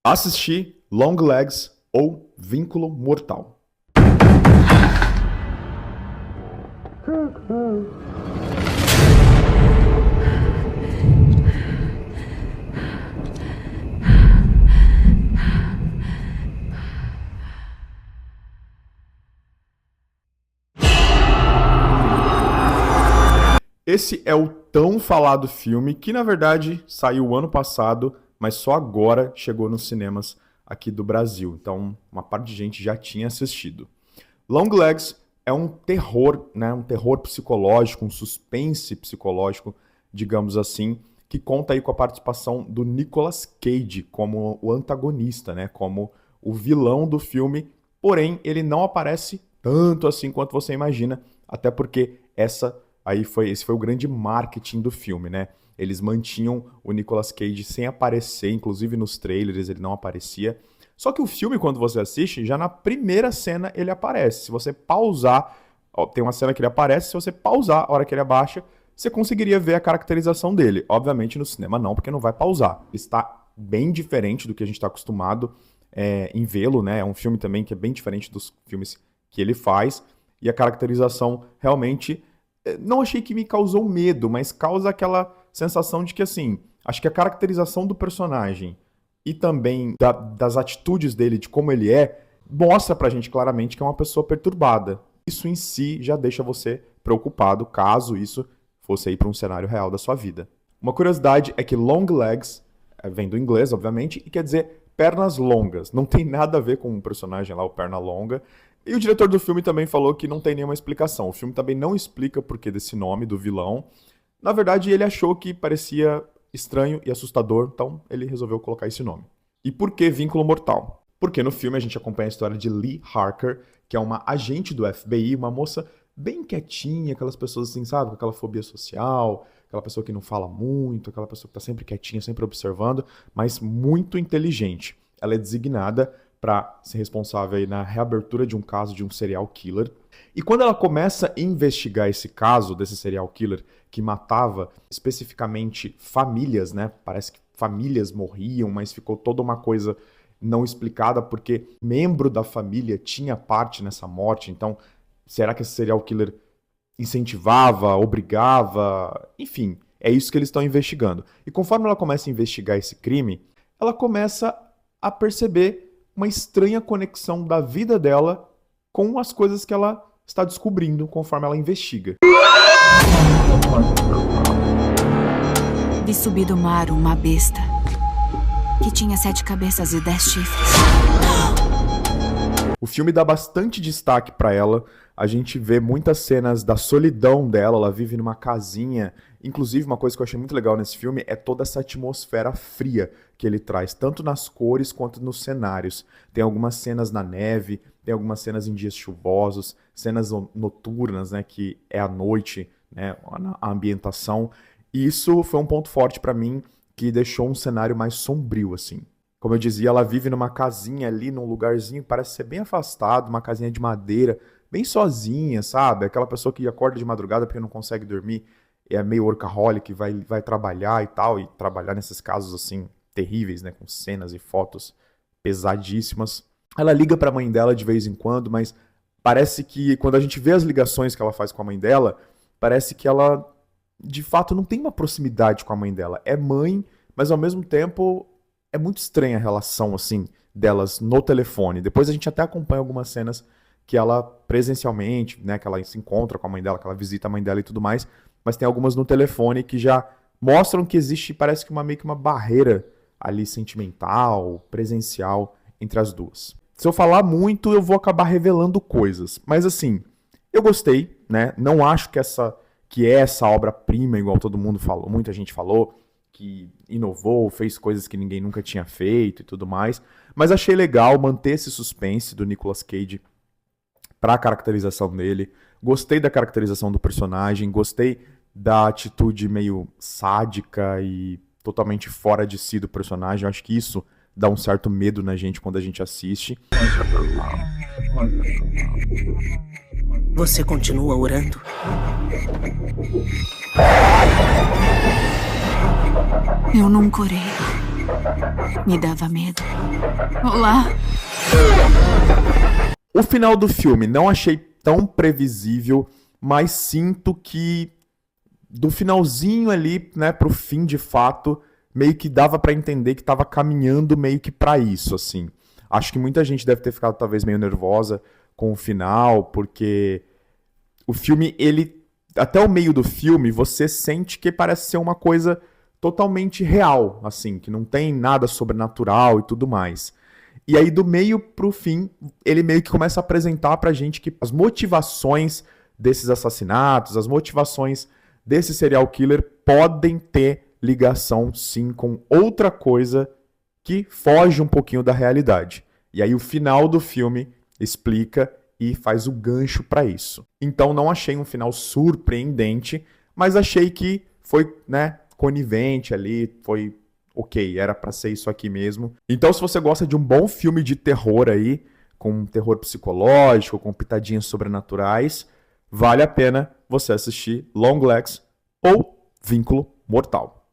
Assisti Long Legs ou Vínculo Mortal. Esse é o tão falado filme que, na verdade, saiu ano passado, mas só agora chegou nos cinemas aqui do Brasil. Então, uma parte de gente já tinha assistido. Long Legs é um terror, né? Um terror psicológico, um suspense psicológico, digamos assim, que conta aí com a participação do Nicolas Cage como o antagonista, né? Como o vilão do filme. Porém, ele não aparece tanto assim quanto você imagina, até porque esse foi o grande marketing do filme, né? Eles mantinham o Nicolas Cage sem aparecer, inclusive nos trailers ele não aparecia. Só que o filme, quando você assiste, já na primeira cena ele aparece. Se você pausar, tem uma cena que ele aparece, se você pausar a hora que ele abaixa, você conseguiria ver a caracterização dele. Obviamente no cinema não, porque não vai pausar. Está bem diferente do que a gente está acostumado em vê-lo, né? É um filme também que é bem diferente dos filmes que ele faz. E a caracterização realmente... não achei que me causou medo, mas causa aquela sensação de que, assim, acho que a caracterização do personagem e também das atitudes dele, de como ele mostra pra gente claramente que é uma pessoa perturbada. Isso em si já deixa você preocupado, caso isso fosse ir para um cenário real da sua vida. Uma curiosidade é que long legs, vem do inglês, obviamente, e quer dizer pernas longas. Não tem nada a ver com o personagem lá, o perna longa. E o diretor do filme também falou que não tem nenhuma explicação. O filme também não explica o porquê desse nome do vilão. Na verdade, ele achou que parecia estranho e assustador, então ele resolveu colocar esse nome. E por que Vínculo Mortal? Porque no filme a gente acompanha a história de Lee Harker, que é uma agente do FBI, uma moça bem quietinha, aquelas pessoas assim, sabe, com aquela fobia social, aquela pessoa que não fala muito, aquela pessoa que está sempre quietinha, sempre observando, mas muito inteligente. Ela é designada para ser responsável aí na reabertura de um caso de um serial killer. E quando ela começa a investigar esse caso desse serial killer que matava especificamente famílias, né? Parece que famílias morriam, mas ficou toda uma coisa não explicada porque membro da família tinha parte nessa morte. Então, será que esse serial killer incentivava, obrigava? Enfim, é isso que eles estão investigando. E conforme ela começa a investigar esse crime, ela começa a perceber uma estranha conexão da vida dela com as coisas que ela está descobrindo conforme ela investiga. Vi subir do mar uma besta que tinha 7 cabeças e 10 chifres. O filme dá bastante destaque para ela. A gente vê muitas cenas da solidão dela. Ela vive numa casinha. Inclusive, uma coisa que eu achei muito legal nesse filme é toda essa atmosfera fria que ele traz, tanto nas cores quanto nos cenários. Tem algumas cenas na neve, tem algumas cenas em dias chuvosos, cenas noturnas, né, que é à noite, né, a ambientação. E isso foi um ponto forte para mim, que deixou um cenário mais sombrio, assim. Como eu dizia, ela vive numa casinha ali, num lugarzinho que parece ser bem afastado, uma casinha de madeira, bem sozinha, sabe? Aquela pessoa que acorda de madrugada porque não consegue dormir, é meio workaholic, vai trabalhar e tal, e trabalhar nesses casos, assim, terríveis, né? Com cenas e fotos pesadíssimas. Ela liga pra mãe dela de vez em quando, mas parece que quando a gente vê as ligações que ela faz com a mãe dela, parece que ela, de fato, não tem uma proximidade com a mãe dela. É mãe, mas ao mesmo tempo é muito estranha a relação, assim, delas no telefone. Depois a gente até acompanha algumas cenas que ela presencialmente, né, que ela se encontra com a mãe dela, que ela visita a mãe dela e tudo mais, mas tem algumas no telefone que já mostram que existe, parece que meio que uma barreira ali sentimental, presencial entre as duas. Se eu falar muito, eu vou acabar revelando coisas, mas assim, eu gostei, né? Não acho que é essa obra-prima, igual todo mundo falou, muita gente falou, que inovou, fez coisas que ninguém nunca tinha feito e tudo mais, mas achei legal manter esse suspense do Nicolas Cage para a caracterização dele. Gostei da caracterização do personagem, gostei da atitude meio sádica e totalmente fora de si do personagem. Eu acho que isso dá um certo medo na gente quando a gente assiste. Você continua orando? Eu nunca orei. Me dava medo. Olá. O final do filme não achei tão previsível, mas sinto que do finalzinho ali, né, pro fim de fato, meio que dava pra entender que tava caminhando meio que pra isso, assim. Acho que muita gente deve ter ficado talvez meio nervosa com o final, porque o filme, ele até o meio do filme, você sente que parece ser uma coisa totalmente real, assim, que não tem nada sobrenatural e tudo mais. E aí, do meio pro fim, ele meio que começa a apresentar pra gente que as motivações desses assassinatos, as motivações desse serial killer podem ter ligação, sim, com outra coisa que foge um pouquinho da realidade. E aí, o final do filme explica e faz o gancho pra isso. Então, não achei um final surpreendente, mas achei que foi, né, conivente ali, foi ok, era pra ser isso aqui mesmo. Então, se você gosta de um bom filme de terror aí, com terror psicológico, com pitadinhas sobrenaturais, vale a pena você assistir Long Legs ou Vínculo Mortal.